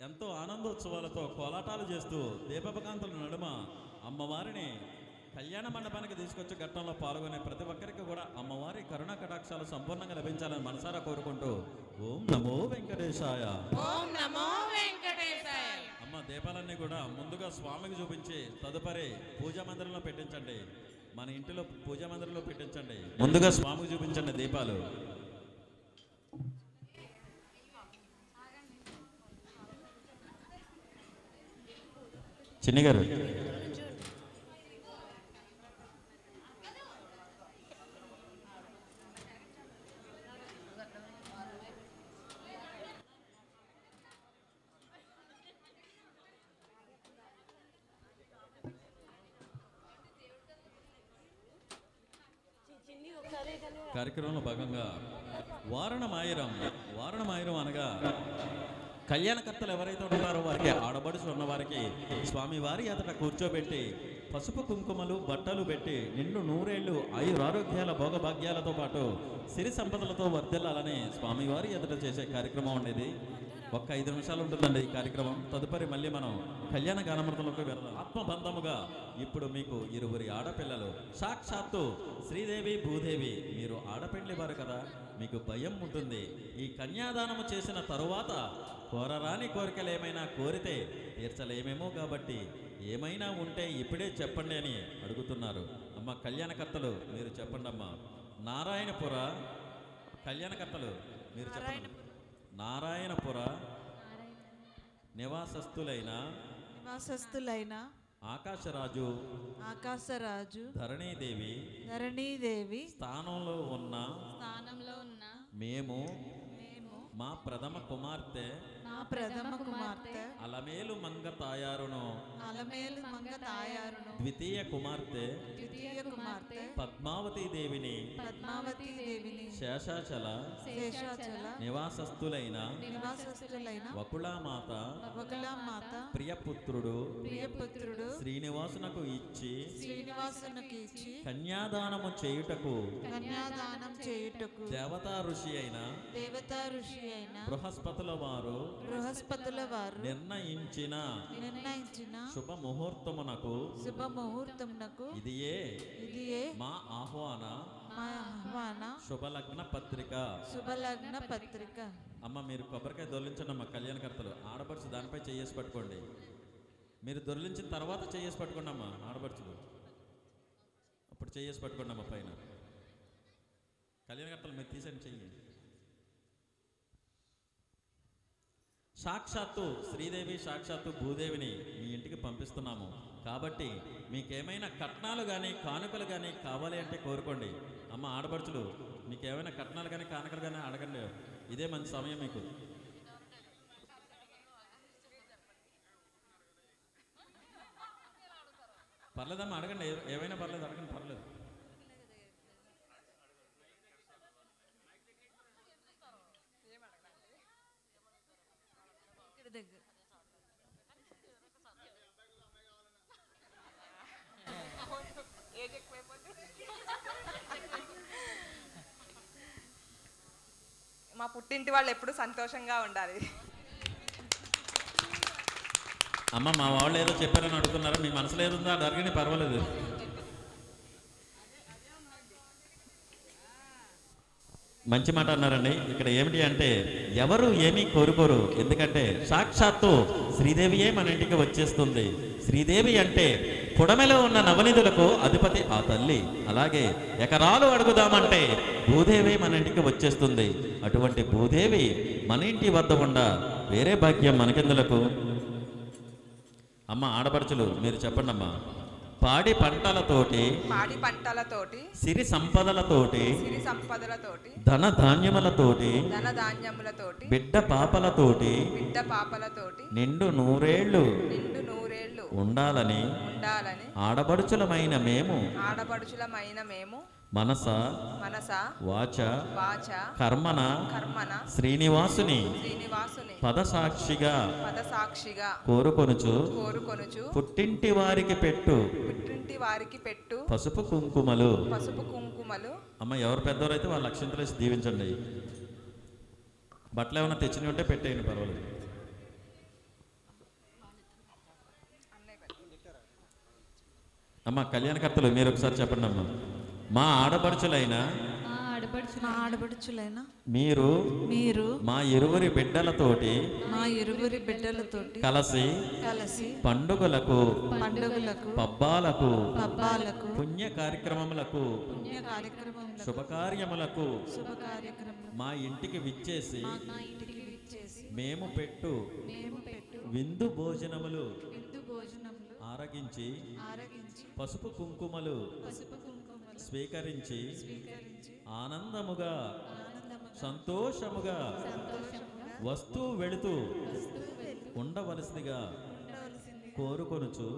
ఎంతో ఆనందోత్సవాలతో కోలాటాలు చేస్తూ దీపకాంతుల నడుమ అమ్మవారిని కళ్యాణ మండపానికి తీసుకొచ్చి ఘట్టంలో పాల్గొనే ప్రతి ఒక్కరికి కూడా అమ్మవారి కరుణా కటాక్షాలు సంపూర్ణంగా లభించాలని మనసారా కోరుకుంటూ ఓం నమో వెంకటేశాయ. ఓం నమో వెంకటేశాయ. అమ్మ దీపాలన్నీ కూడా ముందుగా స్వామికి చూపించి తదుపరి పూజా మందిరంలో పెట్టించండి. మన ఇంటిలో పూజా మందిరంలో పెట్టించండి. ముందుగా స్వామికి చూపించండి దీపాలు. చిన్ని గారు కార్యక్రమంలో భాగంగా వారణమాయిరం అనగా కళ్యాణకర్తలు ఎవరైతే ఉన్నారో వారికి ఆడబడుచు ఉన్నవారికి స్వామివారి ఎదుట కూర్చోబెట్టి పసుపు కుంకుమలు బట్టలు పెట్టి నిండు నూరేళ్లు ఆయురారోగ్యాల భోగభాగ్యాలతో పాటు సిరి సంపదలతో వర్ధిల్లాలని స్వామివారి ఎదుట చేసే కార్యక్రమం ఉండేది. ఒక్క 5 నిమిషాలు ఉంటుందండి ఈ కార్యక్రమం. తదుపరి మళ్ళీ మనం కళ్యాణ గానమృతంలోకి వెళ్దాం. ఆత్మబంధముగా ఇప్పుడు మీకు 2 ఆడపిల్లలు, సాక్షాత్తు శ్రీదేవి భూదేవి. మీరు ఆడపిల్లి వారు కదా, మీకు భయం ఉంటుంది. ఈ కన్యాదానము చేసిన తరువాత కోరరాని కోరికలు ఏమైనా కోరితే తీర్చలేమేమో, కాబట్టి ఏమైనా ఉంటే ఇప్పుడే చెప్పండి అని అడుగుతున్నారు. అమ్మ కళ్యాణకర్తలు మీరు చెప్పండి అమ్మా. నారాయణపుర కళ్యాణకర్తలు మీరు చెప్పండి. నారాయణపుర నివాసస్థులైన ఆకాశరాజు ధరణీదేవి స్థానంలో ఉన్న మేము మా ప్రథమ కుమార్తె అలమేలు మంగ తాయారును ద్వితీయ కుమార్తె పద్మావతి దేవిని శేషాచల నివాసస్థులైన వకుళామాత ప్రియపుత్రుడు శ్రీనివాసునకు ఇచ్చి కన్యాదానము చేయుటకు దేవతా ఋషి అయిన బృహస్పతుల వారు నిర్ణయించిన శుభముహూర్తమునకు ఇదియే మా ఆహ్వాన శుభలగ్న పత్రిక. అమ్మ మీరు కొబ్బరికాయ దొర్లించండి అమ్మ. కళ్యాణకర్తలు ఆడపడుచు దానిపై చేయేసి పట్టుకోండి. మీరు దొర్లించిన తర్వాత చేయేసి పట్టుకోండి అమ్మ. ఆడపడుచులు అప్పుడు చేయేసి పట్టుకోండి అమ్మ పైన. కళ్యాణకర్తలు మీరు తీసండి చెయ్యి. సాక్షాత్తు శ్రీదేవి సాక్షాత్తు భూదేవిని మీ ఇంటికి పంపిస్తున్నాము కాబట్టి మీకేమైనా కట్నాలు కానీ కానుకలు కానీ కావాలి అంటే కోరుకోండి. అమ్మ ఆడపడుచులు మీకేమైనా కట్నాలు కానీ కానుకలు కానీ అడగండి. ఇదే మంచి సమయం మీకు. పర్లేదమ్మా అడగండి. ఏమైనా పర్లేదు, అడగండి పర్లేదు. మా పుట్టింటి వాళ్ళు ఎప్పుడు సంతోషంగా ఉండాలి. అమ్మ మా వాళ్ళు ఏదో చెప్పారని అడుగుతున్నారా? మీ మనసులో ఏదో ఉందో అది అడగండి, పర్వాలేదు. మంచి మాట అన్నారండి. ఇక్కడ ఏమిటి అంటే ఎవరు ఏమీ కోరుకోరు. ఎందుకంటే సాక్షాత్తు శ్రీదేవియే మన ఇంటికి వచ్చేస్తుంది. శ్రీదేవి అంటే పుడమెలో ఉన్న నవనిధులకు అధిపతి ఆ తల్లి. అలాగే ఎకరాలు అడుగుదామంటే భూదేవి మన ఇంటికి వచ్చేస్తుంది. అటువంటి భూదేవి మన ఇంటి వద్ద ఉండ వేరే భాగ్యం మనకెందులకు? అమ్మ ఆడపడుచులు మీరు చెప్పండి అమ్మా. పాడి పంటలతోటి సిరి సంపదలతోటి ధన ధాన్యములతోటి బిడ్డ పాపలతోటి నిండు నూరేళ్లు ఉండాలని ఆడపడుచులమైన మేము మనస వాచ కర్మన శ్రీనివాసుని పదసాక్షిగా కోరుకొనుచు పుట్టింటి వారికి పెట్టు పసుపు కుంకుమలు. అమ్మ ఎవరు పెద్దవారైతే వాళ్ళ అక్షంతలేసి దీవించండి. బట్టలు ఏమైనా తెచ్చినవి ఉంటే పెట్టేయండి, పర్వాలేదు. అమ్మ కళ్యాణకర్తలు మీరు ఒకసారి చెప్పండి అమ్మా. మా ఆడపడుచులైన మీరు మా ఇరువురి బిడ్డలతోటి కలిసి పండుగలకు పబ్బాలకు పుణ్య కార్యక్రమములకు శుభకార్యములకు మా ఇంటికి విచ్చేసి మేము పెట్టు విందు భోజనములు ఆరగించి పసుపు కుంకుమలు స్వీకరించి ఆనందముగా సంతోషముగా వస్తూ వెళుతూ ఉండవలసిందిగా కోరుకొనుచు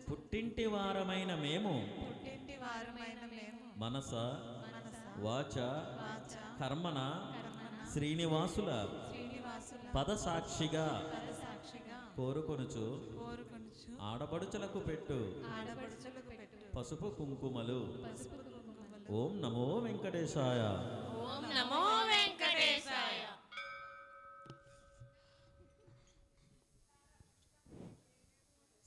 పుట్టింటి వారమైన మేము మనస వాచ కర్మన శ్రీనివాసుల పదసాక్షిగా కోరుకొనుచు ఆడపడుచులకు పెట్టు పసుపు కుంకుమలు. ఓం నమో వెంకటేశాయ. ఓం నమో వెంకటేశాయ.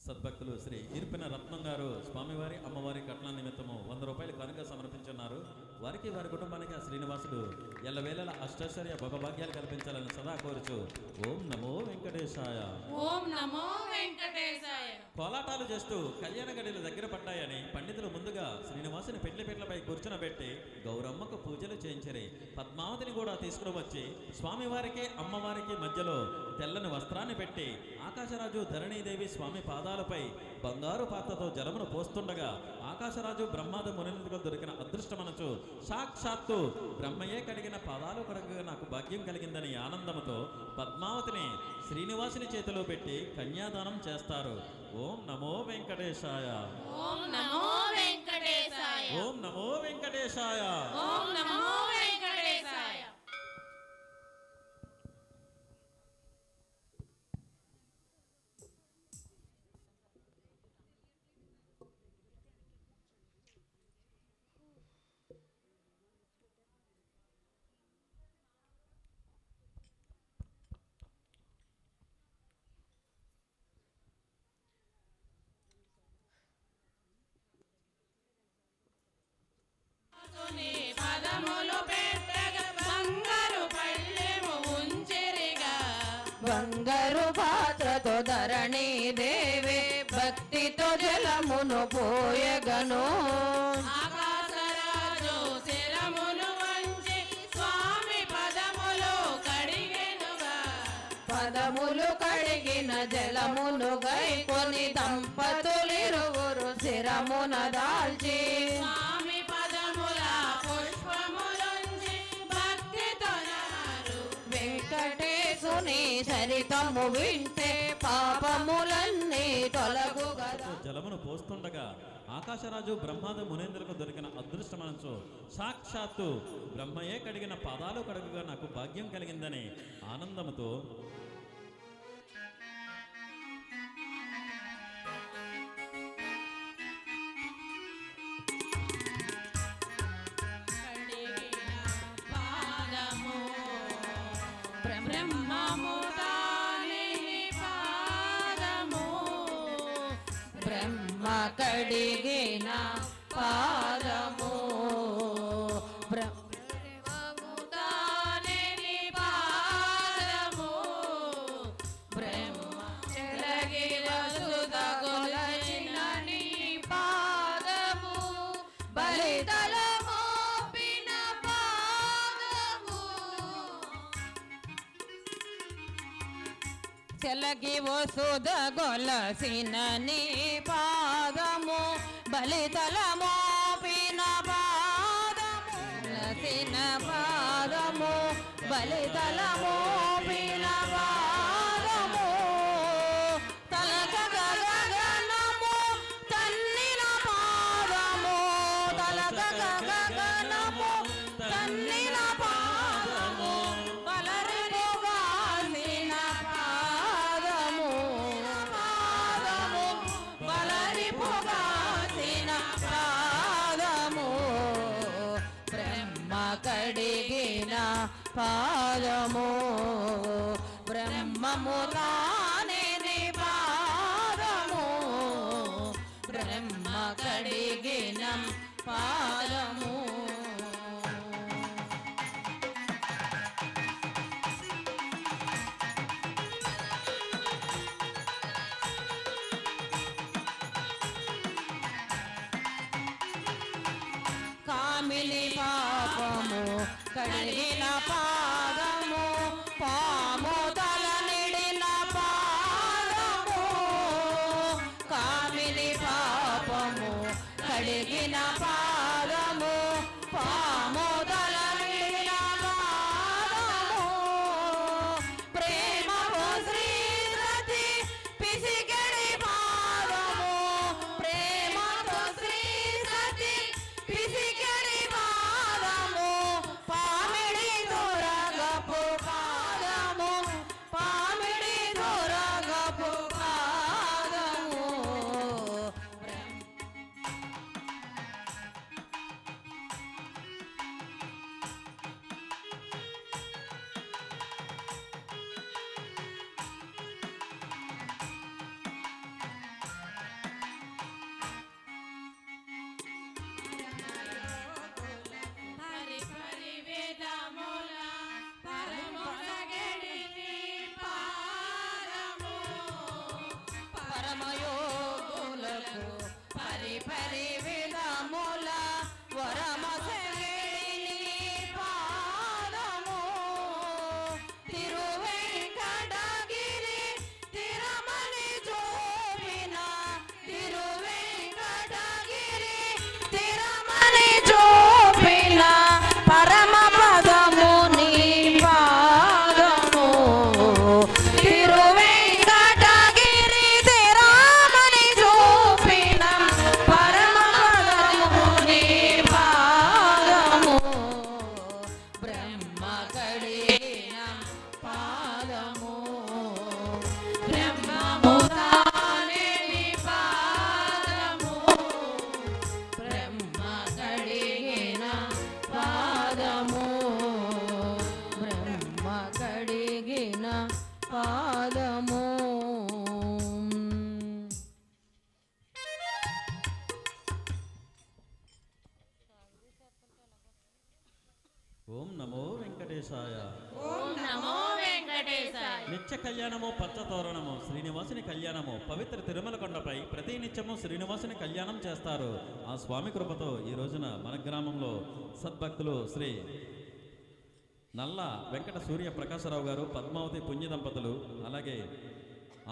సద్భక్తులు శ్రీ ఇరుపిన రత్నం గారు స్వామివారి అమ్మవారి కట్ల నిమిత్తము 100 రూపాయలు కనుక సమర్పించున్నారు. వారికి వారి కుటుంబానికి ఆ శ్రీనివాసుడు ఎల్లవేళల అష్టైశ్వర్య భోగభాగ్యాలు కల్పించాలని సదా కోరుచు ఓం నమో వెంకటేశాయ. ఓం నమో వెంకటేశాయ. కోలాటాలు చేస్తూ కళ్యాణ గడిలు దగ్గర పడ్డాయని పండితులు ముందుగా శ్రీనివాసుని పెట్లపై కూర్చునబెట్టి గౌరమ్మకు పూజలు చేయించరి. పద్మావతిని కూడా తీసుకుని వచ్చి స్వామివారికి అమ్మవారికి మధ్యలో తెల్లని వస్త్రాన్ని పెట్టి ఆకాశరాజు ధరణీదేవి స్వామి పాదాలపై బంగారు పాత్రతో జలమును పోస్తుండగా ఆకాశరాజు బ్రహ్మాద మునిందుకు దొరికిన అదృష్టమనచు సాక్షాత్తు బ్రహ్మయే కడిగిన పాదాలు కడగ నాకు భాగ్యం కలిగిందని ఆనందముతో పద్మావతిని శ్రీనివాసుని చేతిలో పెట్టి కన్యాదానం చేస్తారు. ఓం నమో వెంకటేశాయ. ఓం నమో వెంకటేశాయ. ఓం నమో వెంకటేశాయ. ఓం నమో వెంకటేశాయ. పదములు పెట్టగ బంగారు పళ్ళెము ఉంచెరిగా బంగారు పాత్రతో ధరణి దేవి భక్తితో జలమును పోయగను. ఆకాశరాజు శిరమును వంచి స్వామి పదములు కడిగెనుగా పదములు కడిగిన జలమును గైకొని దంపతులిరువురు శిరమున దాల్చి స్వామి పదముల పుష్పములుంచి భక్తితో నమరు వెంకటేశుని చరితము వింటే పాపములన్నీ తొలగు గదా. జలమును పోస్తుండగా ఆకాశరాజు బ్రహ్మాద మునేంద్రకు దొరికిన అదృష్టమనచు సాక్షాత్తు బ్రహ్మయే కడిగిన పాదాలు కడుగుగా నాకు భాగ్యం కలిగిందని ఆనందముతో కడిగిన పాదము బ్రహ్మము తాని పాదము బ్రహ్మ కడిగిన పాదము బ్రహ్మము తాని పాదము బ్రహ్మ చెలగి వసుధ కొలచిన నీ పాదము బలిదల మోపిన పాదము చెలగి వసుద గొలసిన నీ పాదము బలిదల మోపిన పాదము లసిన పాదము బలిదల మోపిన పాదము తలక గగనము తన్నిన పాదము తలక గగనము తన్నిన పాదము బలరిపుగాసిన పాదము పాదము బలరిపుగాసిన పాదము బ్రహ్మ కడిగిన పాదము బ్రహ్మము తానే నీ పాదము బ్రహ్మ కడిగిన పాదము కామిని పాపము కడిగిన పాదము పాము తల నిడిన పాదము కామిని పాపము కడిగిన పాదము పాము తల నిడిన పాదము ప్రేమము శ్రీరతి పిసిగడి పాదము ప్రేమతో శ్రీరతి పిసిగడి పాదము పామిడి దొరగపు పాదము పామిడి దొరగపు పాదము హరి హరి వేదముల పరమొసగడి నీ పాదము పరమయోగులకు పరిపరి విధముల వరమసగిని పాదము తిరువెంకటగిరి తిరుమలి చూపిన తిరువెంకటగిరి తిరుమలి చూపిన పరమ పదము నీ పాదము తిరువెంకటగిరి తిరుమలి చూపిన పరమ పదము నీ పాదము బ్రహ్మ కడిగిన పాదము బ్రహ్మము తానే నీ పాదము బ్రహ్మ కడిగిన పాదము బ్రహ్మ కడిగిన పాదము ఓం నమో వెంకటేశాయ. ఓం నమో వెంకటేశాయ. నిత్య కళ్యాణము పచ్చతోరణము శ్రీనివాసుని కళ్యాణము పవిత్ర తిరుమల కొండపై ప్రతి నిత్యము శ్రీనివాసుని కళ్యాణం చేస్తారు. ఆ స్వామి కృపతో ఈ రోజున మన గ్రామంలో సద్భక్తులు శ్రీ నల్ల వెంకట సూర్య ప్రకాశరావు గారు, పద్మావతి పుణ్య దంపతులు, అలాగే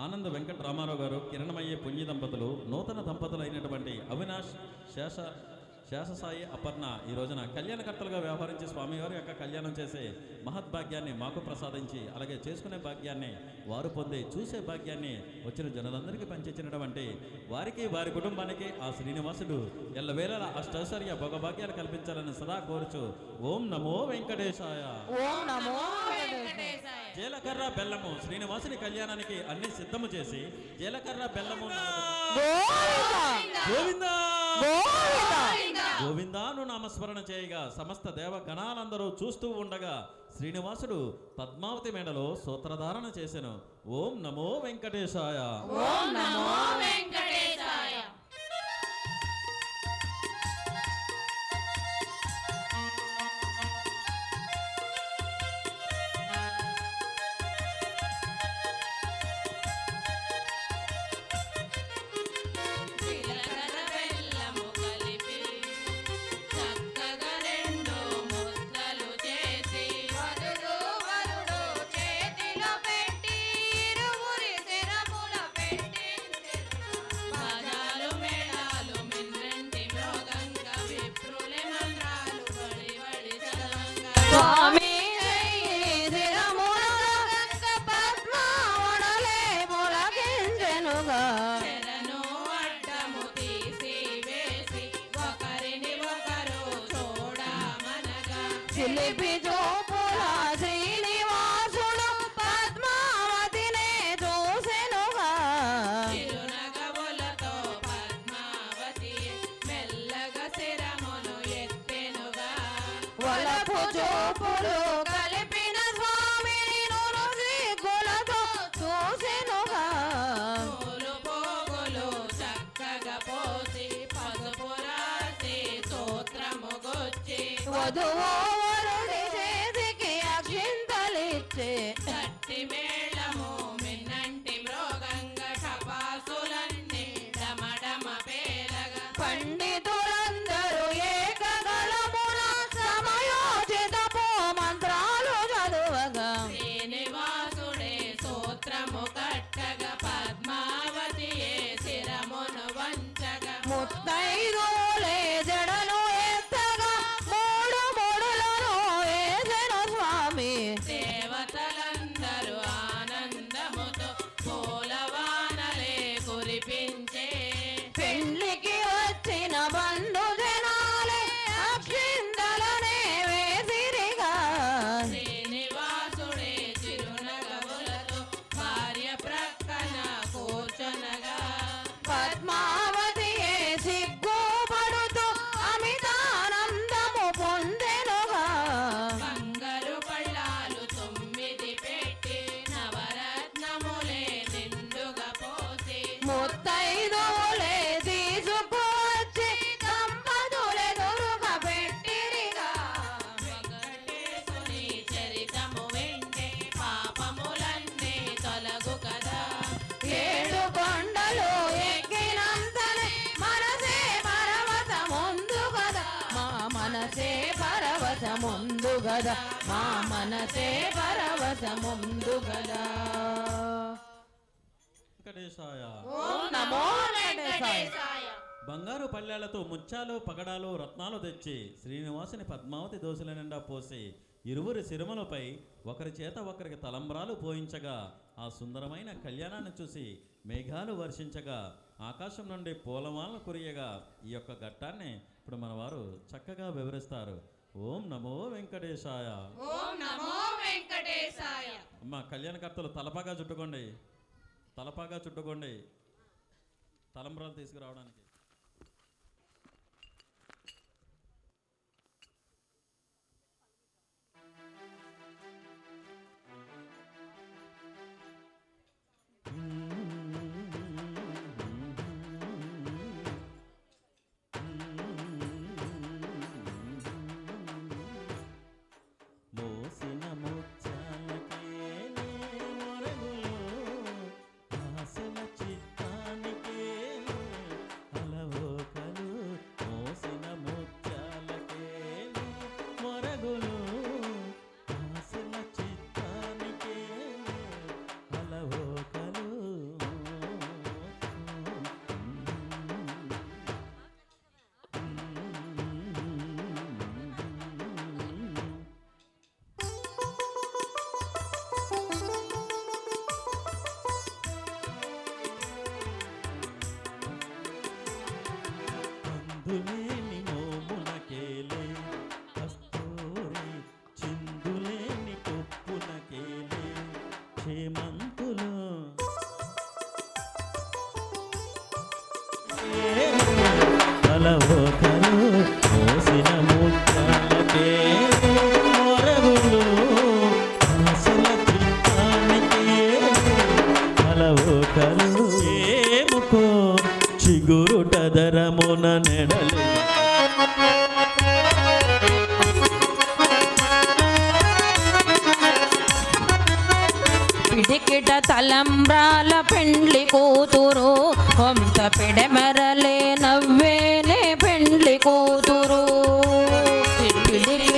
ఆనంద్ వెంకట రామారావు గారు, కిరణమయ్యే పుణ్య దంపతులు, నూతన దంపతులైనటువంటి అవినాష్ శేషసాయి అపర్ణ ఈ రోజున కళ్యాణకర్తలుగా వ్యవహరించి స్వామివారి యొక్క కళ్యాణం చేసే మహద్భాగ్యాన్ని మాకు ప్రసాదించి, అలాగే చేసుకునే భాగ్యాన్ని వారు పొంది చూసే భాగ్యాన్ని వచ్చిన జనులందరికీ పంచిచ్చినటువంటి వారికి వారి కుటుంబానికి ఆ శ్రీనివాసుడు ఎల్లవేళలా అష్టైశ్వర్య భోగభాగ్యాలు కల్పించాలని సదా కోరుచు ఓం నమో వెంకటేశాయ. ఓం నమో వెంకటేశాయ. జీలకర్ర బెల్లము శ్రీనివాసుని కళ్యాణానికి అన్ని సిద్ధము చేసి జీలకర్ర బెల్లము గోవిందా గోవిందాను నామస్మరణ చేయగా సమస్త దేవగణాలందరూ చూస్తూ ఉండగా శ్రీనివాసుడు పద్మావతి మేడలో సూత్రధారణ చేసెను. ఓం నమో వెంకటేశాయ. ఓం నమో వెంకటేశాయ. జీలకర్ర బెల్లము కలిపి చక్కగా రెండు ముద్దలు చేసి వరుడు చేతిలో పెట్టి ఇరువురి శిరముల పెట్టి బాజాలు మేళాలు మిన్నంటి మృగంగా విప్రులే మంత్రాలు వడి వడి చదవంగా స్వామి దిరములగంగ పద్మావడలే పులకించెనుగా చెరను అడ్డము తీసి వేసి ఒకరిని ఒకరు చూడమనగా చిలిపి జోపుల శ్రీనివాసుడు పద్మావతినే చూసెనుగా చిరునగవులతో పద్మావతి మెల్లగా శిరమును ఎత్తెనుగా వలపు జోపులు కలిపిన స్వామిని నును సిగ్గులతో వధువు వరుడి చేతికి అక్షింతలిచ్చే తట్టి మేళము మిన్నంటి మృగంగ టపాసులన్నీ డమడమ పేరగా పండితులందరూ ఏకగళమున సమయోచితపు మంత్రాలు చదువగా శ్రీనివాసుడే సూత్రము కట్టగా పద్మావతియే శిరమును వంచగా ముత్తైదువులే జడలు ఎత్తగా మూడు ముడులను వేసెను స్వామి దేవతలందరూ ఆనందముతో పూలవానలే కురిపించే పెండ్లికి వచ్చిన బంధు జనాలే అక్షింతలనే వేసిరిగా శ్రీనివాసుడే చిరునగవులతో భార్య ప్రక్కన కూర్చొనగా పద్మావతియే సిగ్గుపడుతూ అమితానందము పొందెనుగా బంగారు పళ్ళాలు 9 పెట్టి నవరత్నములే నిండుగా పోసి ముత్తైదువులే తీసుకువచ్చి దంపతులెదురుగా పెట్టిరిగా వెంకటేశుని చరితము వింటే పాపములన్నీ తొలగు కదా ఏడు కొండలు ఎక్కినంతనే మనసే పరవశముందు గదా మా మనసే పరవశముందు గదా మా మనసే పరవశముందు గదా వెంకటేశాయ ఓం నమో వెంకటేశాయ బంగారు పళ్ళేళ్లతో ముత్యాలు పగడాలు రత్నాలు తెచ్చి శ్రీనివాసుని పద్మావతి దోశల నిండా పోసి ఇరువురి శిరములపై ఒకరి చేత ఒకరికి తలంబ్రాలు పోయించగా ఆ సుందరమైన కళ్యాణాన్ని చూసి మేఘాలు వర్షించగా ఆకాశం నుండి పూలమాలను కురియగా ఈ యొక్క ఘట్టాన్ని ఇప్పుడు మన వారు చక్కగా వివరిస్తారు. ఓం నమో వెంకటేశాయ. ఓం నమో వెంకటేశాయ. అమ్మ కళ్యాణకర్తలు తలపాగా చుట్టుకోండి, తలపాగా చుట్టుకోండి తలంబ్రాలు తీసుకురావడానికి. మోసిన ముత్యాలకే మొరగులు ఆశల చిత్తానికే అలవోకలు. మోసిన ముత్యాలకే మొరగులు ఆశల చిత్తానికే అలవోకలు. అందులేని మోమునకేలే కస్తూరి చిందులేని కొప్పునకేలే క్షేమంతులు. అలవోకలు మోసిన ముత్యాలకే మొరగులు ఆశల చిత్తానికే అలవోకలు. ఏముకో చిగురుటదరమున నెడలు పిడికిట తలంబ్రాల పెండ్లి కూతురు హంస పిడెమెరలే నవ్వేలే పెండ్లి కూతురు పిడికి